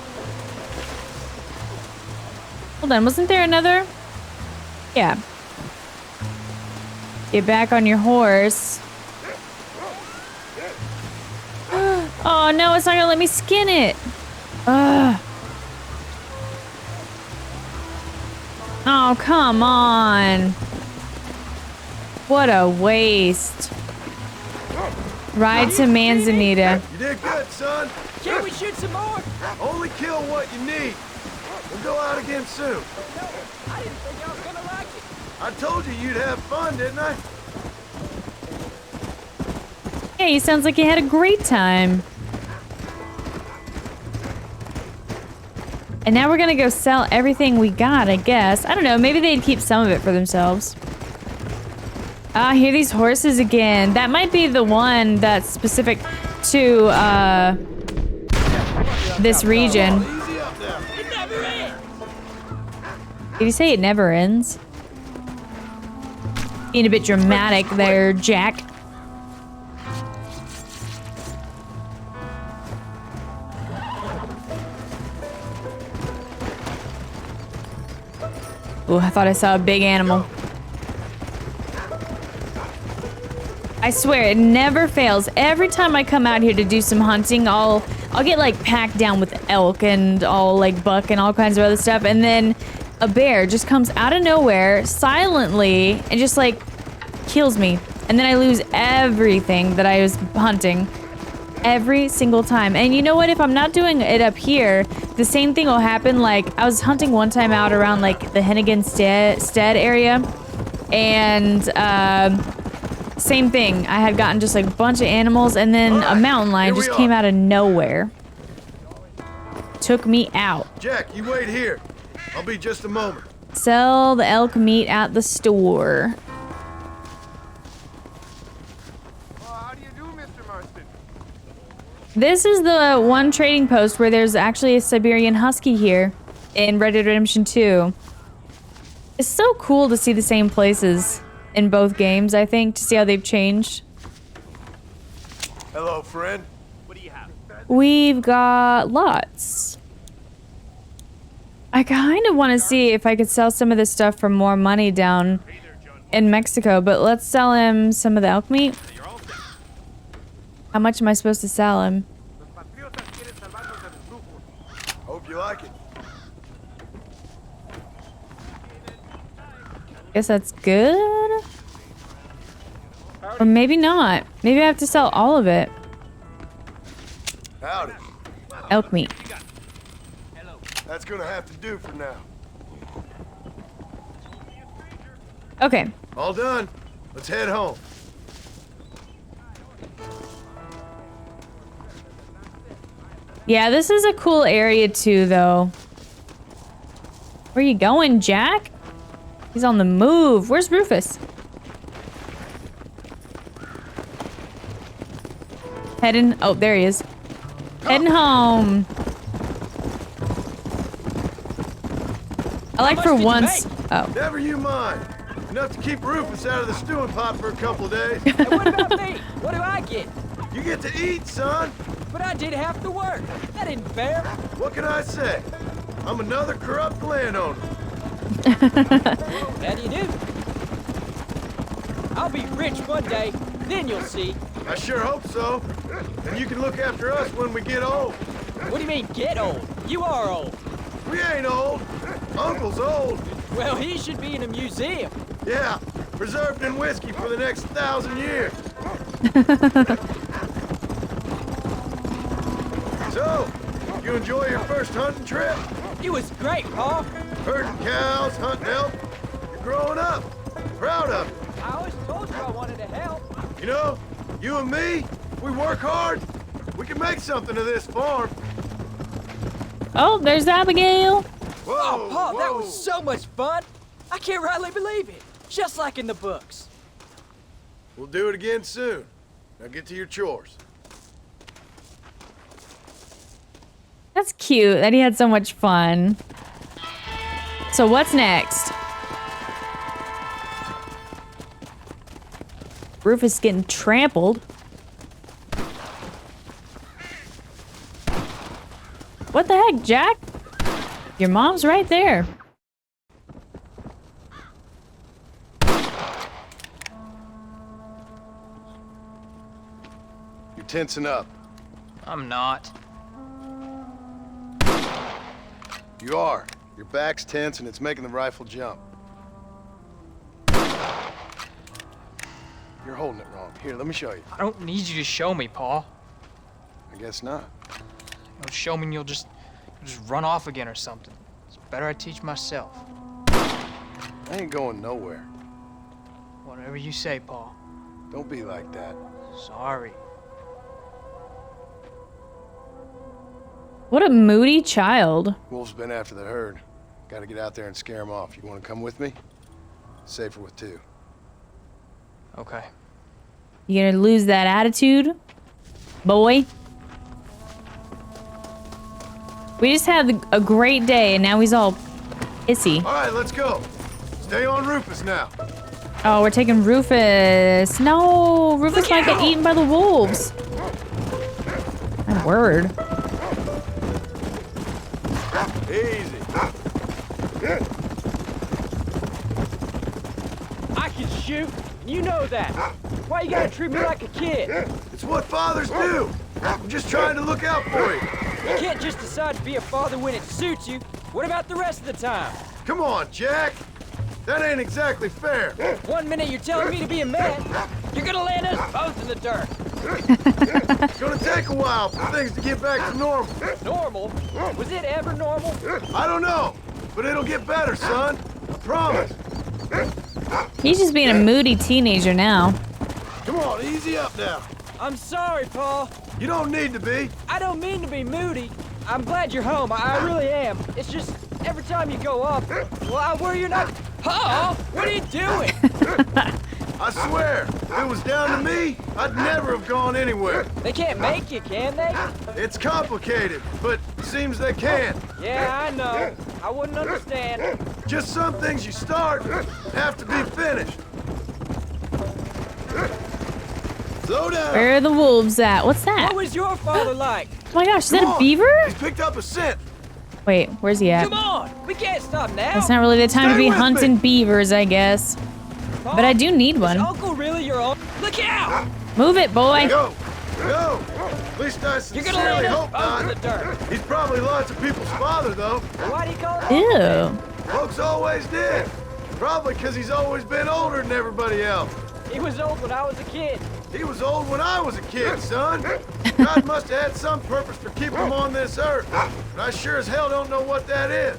Hold on, wasn't there another? Yeah. Get back on your horse. Oh no, it's not gonna let me skin it. Ugh. Oh, come on. What a waste. Ride to Manzanita. You did good, son. Can we shoot some more? Only kill what you need. We'll go out again soon. I didn't think y'all was gonna like it. I told you you'd have fun, didn't I? Yeah, he sounds like he had a great time. And now we're gonna go sell everything we got, I guess. I don't know, maybe they'd keep some of it for themselves. Ah, I hear these horses again. That might be the one that's specific to, this region. Easy up now. It never ends. Did he say it never ends? Being a bit dramatic there, Jack. Oh, I thought I saw a big animal. I swear, it never fails. Every time I come out here to do some hunting, I'll get like packed down with elk and all like buck and all kinds of other stuff, and then a bear just comes out of nowhere silently and just like kills me, and then I lose everything that I was hunting every single time. And you know what? If I'm not doing it up here, the same thing will happen. Like I was hunting one time out around like the Hennigan Stead area, and same thing. I had gotten just like a bunch of animals, and then a mountain lion just came out of nowhere. Took me out. Jack, you wait here. I'll be just a moment. Sell the elk meat at the store. How do you do, Mr. Marston? This is the one trading post where there's actually a Siberian Husky here in Red Dead Redemption 2. It's so cool to see the same places in both games, I think, to see how they've changed. Hello, friend. We've got lots. I kind of want to see if I could sell some of this stuff for more money down in Mexico, but let's sell him some of the elk meat. How much am I supposed to sell him? Hope you like it. Guess that's good? Or maybe not. Maybe I have to sell all of it. Howdy. Elk meat. That's gonna have to do for now. Okay. All done. Let's head home. Yeah, this is a cool area too, though. Where you going, Jack? He's on the move. Where's Rufus? Heading... Oh, there he is. Heading home. I like for once... Oh. Never you mind. Enough to keep Rufus out of the stewing pot for a couple of days. And what about me? What do I get? You get to eat, son. But I did half the work. That isn't fair. What can I say? I'm another corrupt landowner. How do you do? I'll be rich one day, then you'll see. I sure hope so. And you can look after us when we get old. What do you mean, get old? You are old. We ain't old. Uncle's old. Well, he should be in a museum. Yeah, preserved in whiskey for the next 1,000 years. So, you enjoy your first hunting trip? It was great, Pa. Herding cows, hunting elk. You're growing up. Proud of it. I always told you I wanted to help. You know, you and me, we work hard, We can make something of this farm. Oh, there's Abigail. Whoa, Oh, Paul, that whoa. was so much fun. I can't rightly believe it. Just like in the books. We'll do it again soon. Now get to your chores. That's cute that he had so much fun. So what's next? Rufus getting trampled. What the heck, Jack? Your mom's right there. You're tensing up. I'm not. You are. Your back's tense and it's making the rifle jump. You're holding it wrong. Here, let me show you. I don't need you to show me, Paul. I guess not. You'll show me and you'll just run off again or something. It's better I teach myself. I ain't going nowhere. Whatever you say, Paul. Don't be like that. Sorry. What a moody child. Wolf's been after the herd. Gotta get out there and scare him off. You wanna come with me? Safer with two. Okay. You gonna lose that attitude, boy? We just had a great day and now he's all pissy. All right, let's go. Stay on Rufus now. Oh, we're taking Rufus. No, Rufus might get eaten by the wolves. My word. Easy. I can shoot, and you know that. Why you gotta treat me like a kid? It's what fathers do. I'm just trying to look out for you. You can't just decide to be a father when it suits you. What about the rest of the time? Come on, Jack. That ain't exactly fair. 1 minute you're telling me to be a man, you're gonna land us both in the dirt. It's gonna take a while for things to get back to normal. Normal? Was it ever normal? I don't know, but it'll get better, son. I promise. He's just being a moody teenager now. Come on, easy up now. I'm sorry, Paul. You don't need to be. I don't mean to be moody. I'm glad you're home. I really am. It's just every time you go up, well, I worry you're not. Paul, what are you doing? I swear, if it was down to me, I'd never have gone anywhere. They can't make you, can they? It's complicated, but it seems they can. Yeah, I know. I wouldn't understand. Just some things you start have to be finished. Slow down. Where are the wolves at? What's that? What was your father like? Oh my gosh, is that Come a on. beaver? He's picked up a scent. Wait, where's he at? Come on, we can't stop now. It's not really the time to Stay be with me. hunting beavers, I guess. Paul, But I do need is one. Uncle really your own? Look out! Move it, boy. Go. Go. At least I You're gonna land sincerely us hope both in the not. dirt. He's probably lots of people's father, though. Why do you call it? Ew. Folks always did. Probably because he's always been older than everybody else. He was old when I was a kid. He was old when I was a kid, son. God must have had some purpose for keeping him on this earth. But I sure as hell don't know what that is.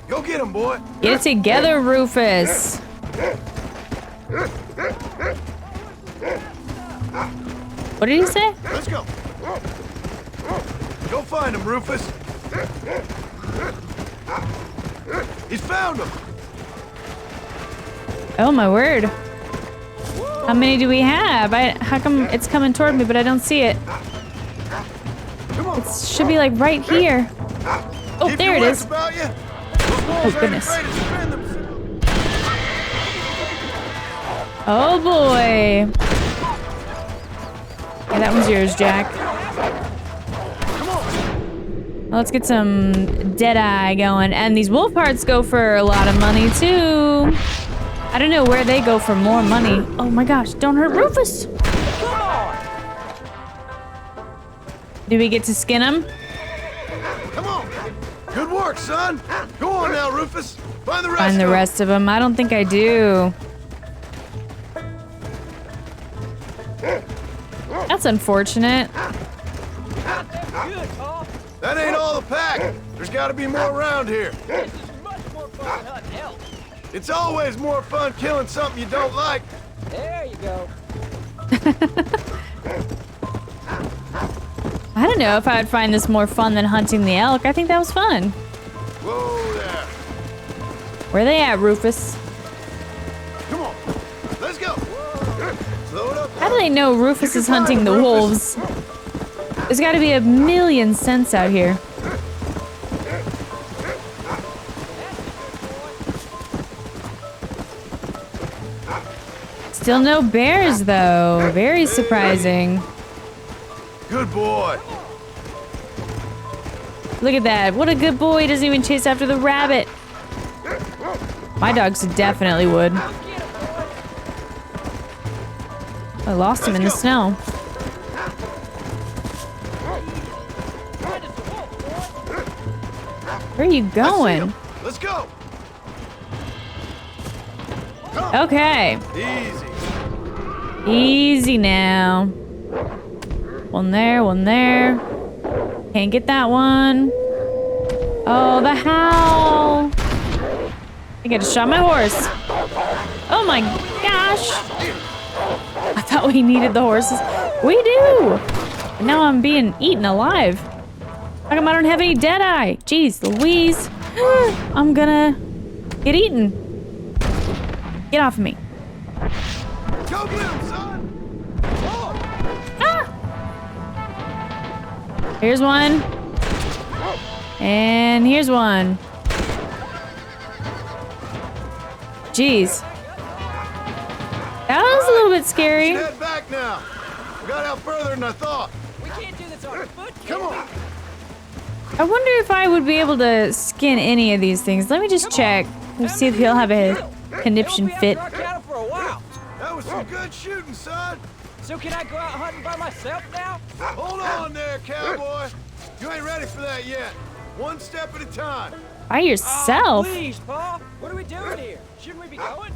Go get him, boy. Get it together, Rufus. What did he say? Let's go. Go find him, Rufus. He's found him. Oh my word. How many do we have? How come it's coming toward me, but I don't see it? Come on. It should be like right here. Oh, Keep there your it wits is. about you. Oh, goodness. Oh boy. Yeah, that one's yours, Jack. Let's get some Deadeye going. And these wolf hearts go for a lot of money, too. I don't know where they go for more money. Oh my gosh, don't hurt Rufus. Come on! Do we get to skin him? Come on. Good work, son. Go on now, Rufus. Find the rest Find the of 'em. rest of them. I don't think I do. That's unfortunate. Good, Paul. That ain't all the pack. There's got to be more around here. This is much more fun than hunting elk. It's always more fun killing something you don't like. There you go. I don't know if I would find this more fun than hunting the elk. I think that was fun. Whoa there. Where they at, Rufus? Come on. Let's go. Slow it up. How do they know Rufus is hunting the wolves? There's got to be a million scents out here. Still no bears, though. Very surprising. Good boy. Look at that. What a good boy. He doesn't even chase after the rabbit. My dogs definitely would. I lost him in the snow. Where are you going? Let's go. Okay. Easy. Easy now. One there, one there. Can't get that one. Oh, the howl. I gotta shot my horse. Oh my gosh. I thought we needed the horses. We do. But now I'm being eaten alive. How come I don't have any dead-eye? Jeez Louise. I'm gonna get eaten. Get off of me. Go get him, son. Ah! Here's one. And here's one. Jeez. That was a little bit scary. Head back now. We got out further than I thought. We can't do this on foot, Come on. I wonder if I would be able to skin any of these things. Let me just check. Let's see if he'll have a conniption fit. For a while. That was some good shooting, son. So can I go out hunting by myself now? Hold on there, cowboy. You ain't ready for that yet. One step at a time. By yourself. Please, Pa. What are we doing here? Shouldn't we be going?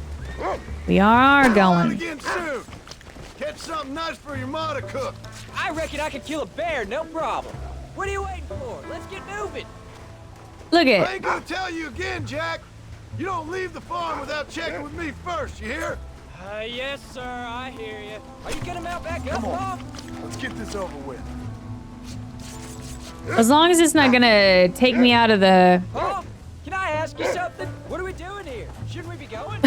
We are On going. again soon. Catch something nice for your ma to cook. I reckon I could kill a bear, no problem. What are you waiting for? Let's get moving. Look I at ain't gonna tell you again, Jack. You don't leave the farm without checking with me first, you hear? Yes, sir. I hear you. Are you gonna mount back up, Pa? Let's get this over with. as long as it's not gonna take me out of the. Pa, can I ask you something? What are we doing here? Shouldn't we be going?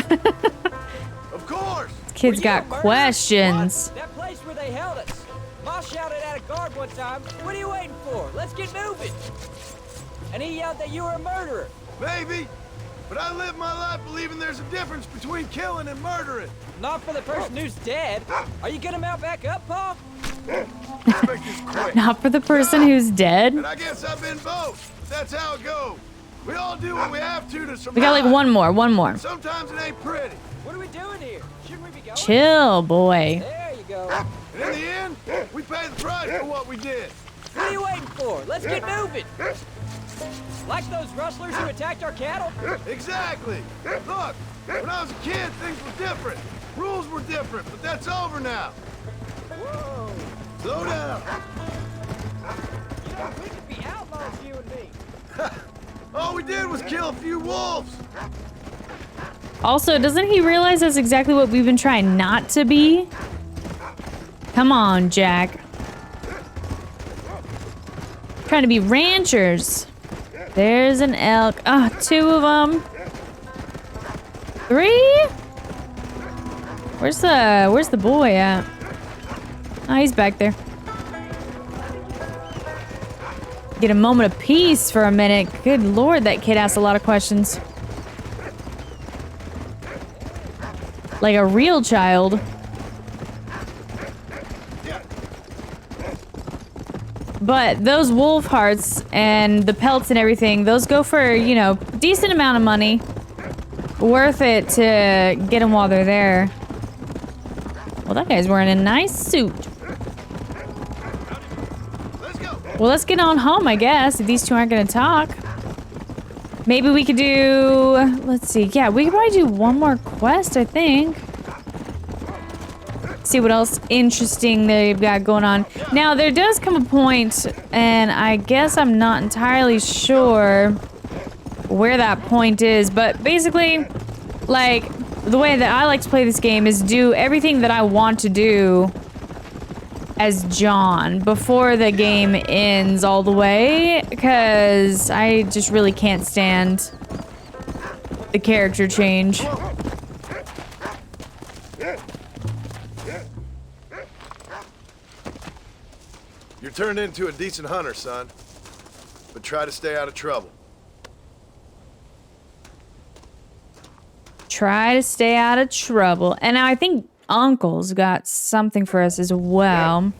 Of course. Kids Were you got a murderer? questions. What? That place where they held us. Ma shouted at a guard one time, what are you waiting for? Let's get moving. And he yelled that you were a murderer. Maybe. But I live my life believing there's a difference between killing and murdering. Not for the person who's dead. Are you gonna mount back up, Pa? Let's make this quick. Not for the person who's dead. And I guess I've been both. That's how it goes. We all do what we have to survive. We got like one more, one more. Sometimes it ain't pretty. What are we doing here? Shouldn't we be going? Chill, boy. There you go. And in the end, we pay the price for what we did. What are you waiting for? Let's get moving. Like those rustlers who attacked our cattle? Exactly. Look, when I was a kid, things were different. Rules were different, but that's over now. Whoa. Slow down. You know, we could be outlaws, you and me. All we did was kill a few wolves. Also, doesn't he realize that's exactly what we've been trying not to be? Come on, Jack. Trying to be ranchers. There's an elk. Ah, 2 of them. 3? Where's the boy at? Oh, he's back there. Get a moment of peace for a minute. Good lord, that kid asked a lot of questions. Like a real child. But those wolf hearts and the pelts and everything, those go for, you know, decent amount of money. Worth it to get them while they're there. Well, that guy's wearing a nice suit. Let's go. Well, let's get on home, I guess, if these two aren't gonna talk. Maybe we could do... Let's see. Yeah, we could probably do one more quest, I think. See what else interesting they've got going on. Now, there does come a point, and I guess I'm not entirely sure where that point is, but basically, like, the way that I like to play this game is do everything that I want to do as John before the game ends all the way, because I just really can't stand the character change. You're turned into a decent hunter, son. But try to stay out of trouble. Try to stay out of trouble. And now I think Uncle's got something for us as well.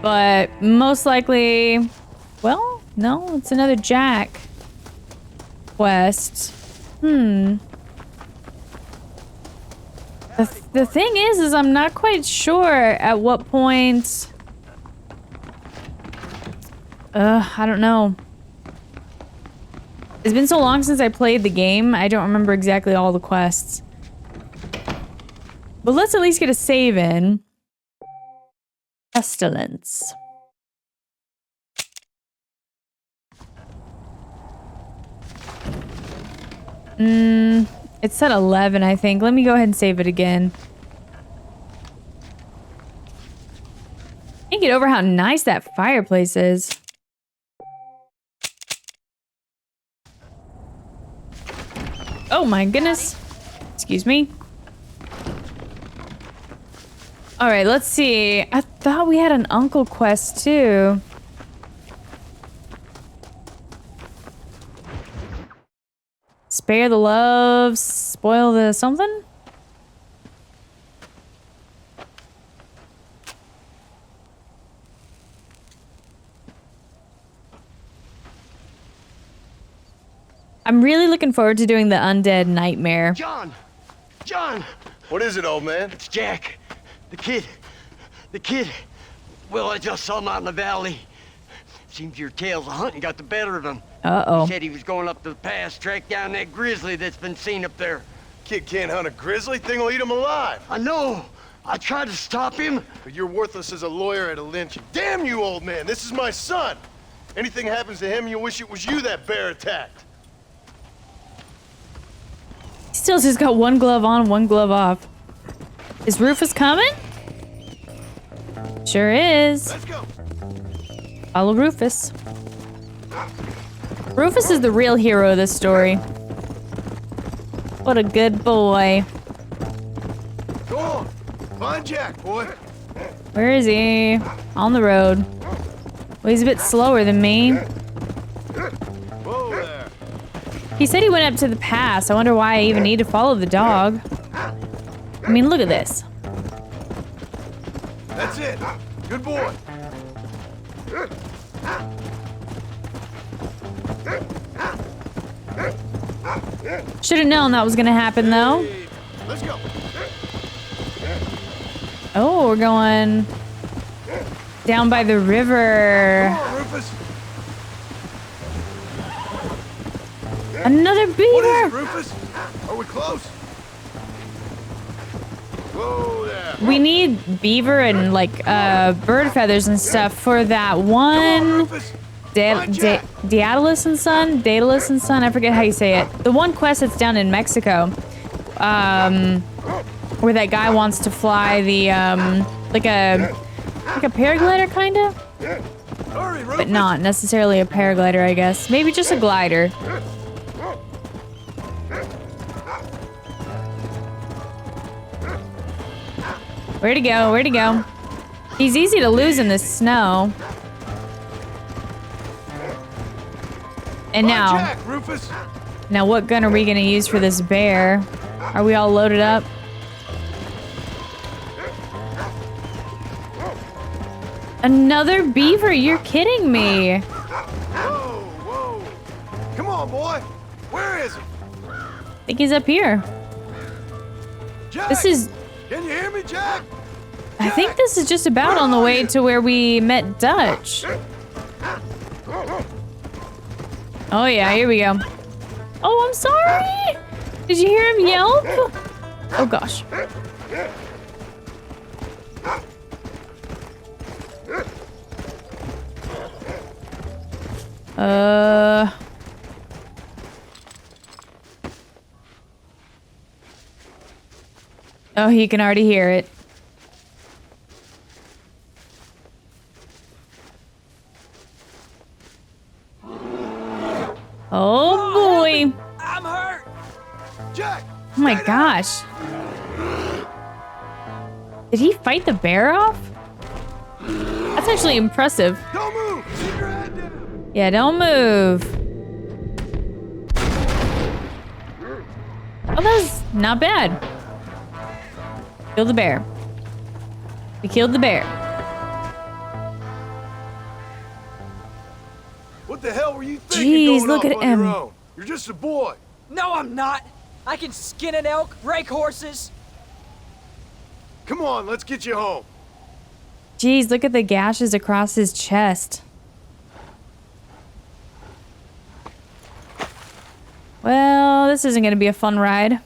But most likely, well, no, it's another Jack quest. The thing is I'm not quite sure at what point. I don't know. It's been so long since I played the game, I don't remember exactly all the quests. But let's at least get a save in. Pestilence. It's at 11, I think. Let me go ahead and save it again. Can't get over how nice that fireplace is. Oh my goodness. Excuse me. All right, let's see. I thought we had an uncle quest too. Spare the love, spoil the something? I'm really looking forward to doing the undead nightmare. John! John! What is it, old man? It's Jack. The kid. The kid. Well, I just saw him out in the valley. Seems your tales of hunting got the better of him. Uh-oh. He said he was going up to the pass, track down that grizzly that's been seen up there. Kid can't hunt a grizzly. Thing will eat him alive. I know. I tried to stop him. But you're worthless as a lawyer at a lynching. Damn you, old man. This is my son. Anything happens to him, you'll wish it was you that bear attacked. Still just got one glove on, one glove off. Is Rufus coming? Sure is. Let's go. Follow Rufus. Rufus is the real hero of this story. What a good boy. Go on. Find Jack, boy. Where is he? On the road. Well, he's a bit slower than me. Whoa there. He said he went up to the pass. I wonder why I even need to follow the dog. I mean, look at this. That's it. Good boy. Should have known that was gonna happen, though. Hey, let's go. Oh, we're going down by the river. Come on, Rufus. Another What is it, beaver. Rufus? Are we close? Whoa there. We need beaver and like bird feathers and stuff for that Come on, one. Rufus. Find Jack. Daedalus and Son? Daedalus and Son? I forget how you say it. The one quest that's down in Mexico. Where that guy wants to fly the, like a paraglider, kind of? Hurry, Rufus. But not necessarily a paraglider, I guess. Maybe just a glider. Where'd he go? Where'd he go? He's easy to lose in this snow. And Find now, Jack, Rufus. now what gun are we gonna use for this bear? Are we all loaded up? Another beaver? You're kidding me. Whoa, whoa. Come on, boy. Where is he? I think he's up here. Jack. This is, Can you hear me, Jack? I think this is just about on the way to where we met Dutch. Oh yeah, here we go. Oh, I'm sorry. Did you hear him yelp? Oh gosh. Oh, he can already hear it. Jack! Oh my stay down. gosh. Did he fight the bear off? That's actually impressive. Don't move! Keep your head down! Yeah, don't move. Oh, that was not bad. Kill the bear. We killed the bear. What the hell were you thinking Jeez, going look off at on him. your own? You're just a boy. No, I'm not. I can skin an elk, rake horses. Come on, let's get you home. Jeez, look at the gashes across his chest. Well, this isn't gonna be a fun ride.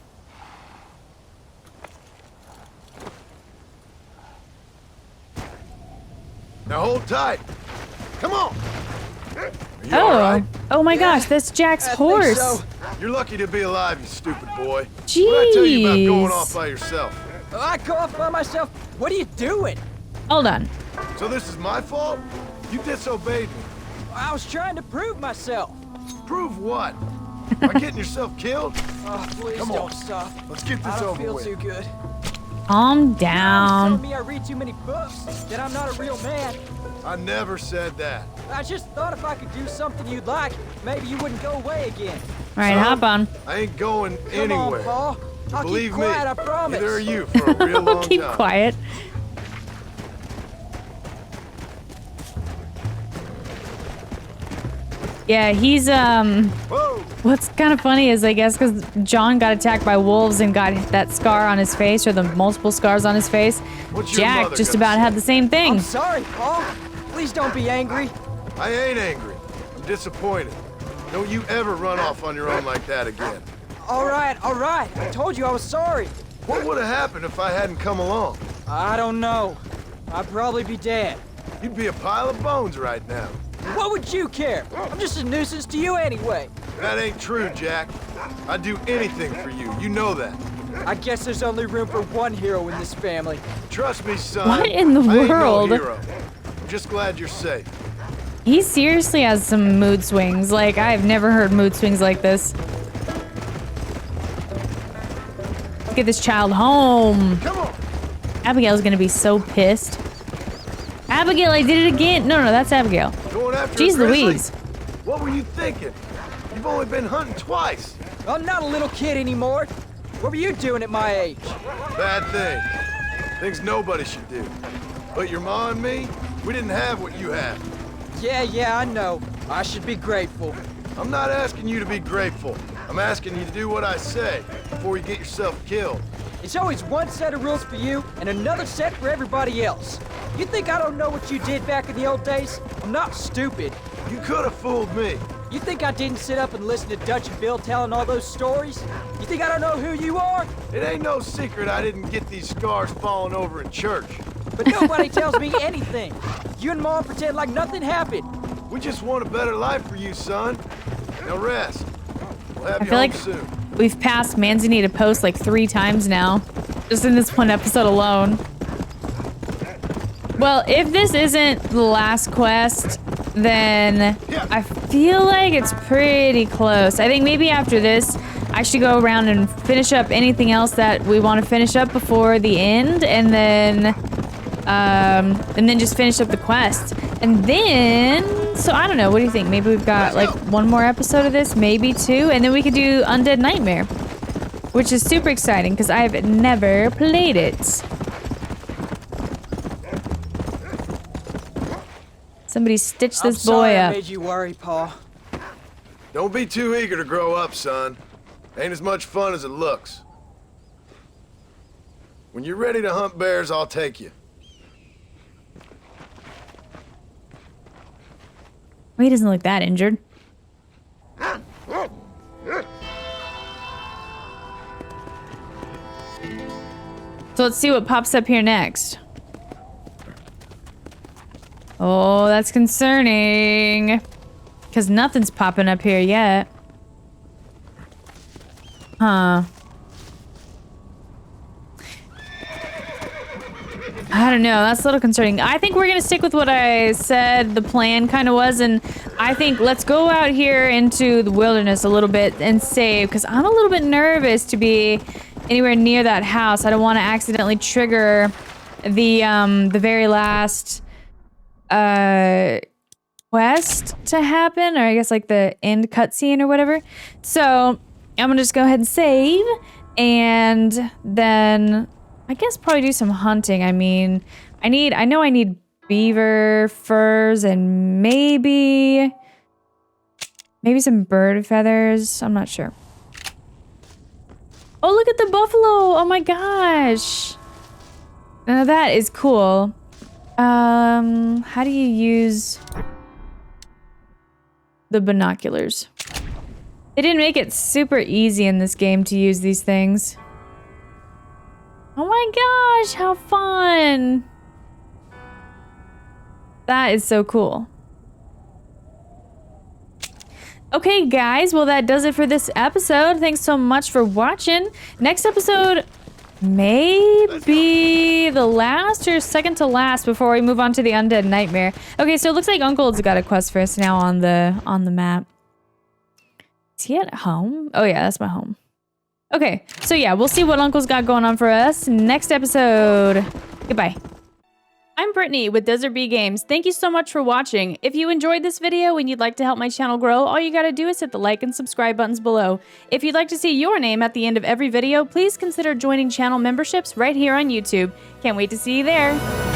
Now hold tight. Come on. Are you all Oh, right? oh my gosh, that's Jack's I think horse. so. You're lucky to be alive, you stupid boy. What did I tell you about going off Jeez. by yourself? I go off by myself. What are you doing? Hold on. So this is my fault? You disobeyed me. I was trying to prove myself. Prove what? By getting yourself killed? Oh, please Come on. don't stop. Let's get I this don't over feel with. too good. Calm Telling down. me I read too many books, that I'm not a real man. I never said that. I just thought if I could do something you'd like, maybe you wouldn't go away again. All right, Son, hop on. I ain't going Come anywhere. on, Paul. I'll Believe keep quiet, me, I promise. neither are you for a real long Keep time. quiet. Yeah, he's Whoa! what's kind of funny is I guess because John got attacked by wolves and got that scar on his face, or the multiple scars on his face. What's your Jack mother just gonna about say? had the same thing. I'm sorry, Paul. Please don't be angry. I ain't angry. I'm disappointed. Don't you ever run off on your own like that again. All right. I told you I was sorry. What would have happened if I hadn't come along? I don't know. I'd probably be dead. You'd be a pile of bones right now. What would you care? I'm just a nuisance to you anyway. That ain't true, Jack. I'd do anything for you. You know that. I guess there's only room for one hero in this family. Trust me, son. What in the I ain't world? No hero. I'm just glad you're safe. He seriously has some mood swings. Like, I've never heard mood swings like this. Let's get this child home. Come on. Abigail's gonna be so pissed. Abigail, I did it again. No, that's Abigail. Going after Jeez a grizzly? Louise. What were you thinking? You've only been hunting twice. I'm not a little kid anymore. What were you doing at my age? Bad thing. Things nobody should do. But your ma and me, we didn't have what you had. Yeah, I know. I should be grateful. I'm not asking you to be grateful. I'm asking you to do what I say before you get yourself killed. It's always one set of rules for you and another set for everybody else. You think I don't know what you did back in the old days? I'm not stupid. You could have fooled me. You think I didn't sit up and listen to Dutch and Bill telling all those stories? You think I don't know who you are? It ain't no secret I didn't get these scars falling over in church. But nobody tells me anything. You and Mom pretend like nothing happened. We just want a better life for you, son. Now rest. We'll have I you feel home like soon. we've passed Manzanita Post like 3 times now. Just in this one episode alone. Well, if this isn't the last quest, then I feel like it's pretty close. I think maybe after this, I should go around and finish up anything else that we want to finish up before the end, and then just finish up the quest. And then, so I don't know, what do you think? Maybe we've got like 1 more episode of this, maybe 2, and then we could do Undead Nightmare, which is super exciting because I've never played it. Somebody stitch this I'm sorry boy I up. made you worry, Paul. Don't be too eager to grow up, son. Ain't as much fun as it looks. When you're ready to hunt bears, I'll take you. Well, he doesn't look that injured. So let's see what pops up here next. Oh, that's concerning. Because nothing's popping up here yet. Huh. I don't know. That's a little concerning. I think we're going to stick with what I said the plan kind of was. And I think let's go out here into the wilderness a little bit and save. Because I'm a little bit nervous to be anywhere near that house. I don't want to accidentally trigger the very last quest to happen. Or I guess like the end cutscene or whatever. So I'm going to just go ahead and save. And then... I guess probably do some hunting. I mean, I know I need beaver furs and maybe some bird feathers. I'm not sure. Oh, look at the buffalo. Oh my gosh. Now that is cool. How do you use the binoculars? They didn't make it super easy in this game to use these things. Oh my gosh, how fun! That is so cool. Okay, guys, well, that does it for this episode. Thanks so much for watching. Next episode may be the last or second to last before we move on to the Undead Nightmare. Okay, so it looks like Uncle's got a quest for us now on the map. Is he at home? Oh yeah, that's my home. Okay, so yeah, we'll see what Uncle's got going on for us next episode. Goodbye. I'm Brittany with DesertBeeGames. Thank you so much for watching. If you enjoyed this video and you'd like to help my channel grow, all you gotta do is hit the like and subscribe buttons below. If you'd like to see your name at the end of every video, please consider joining channel memberships right here on YouTube. Can't wait to see you there.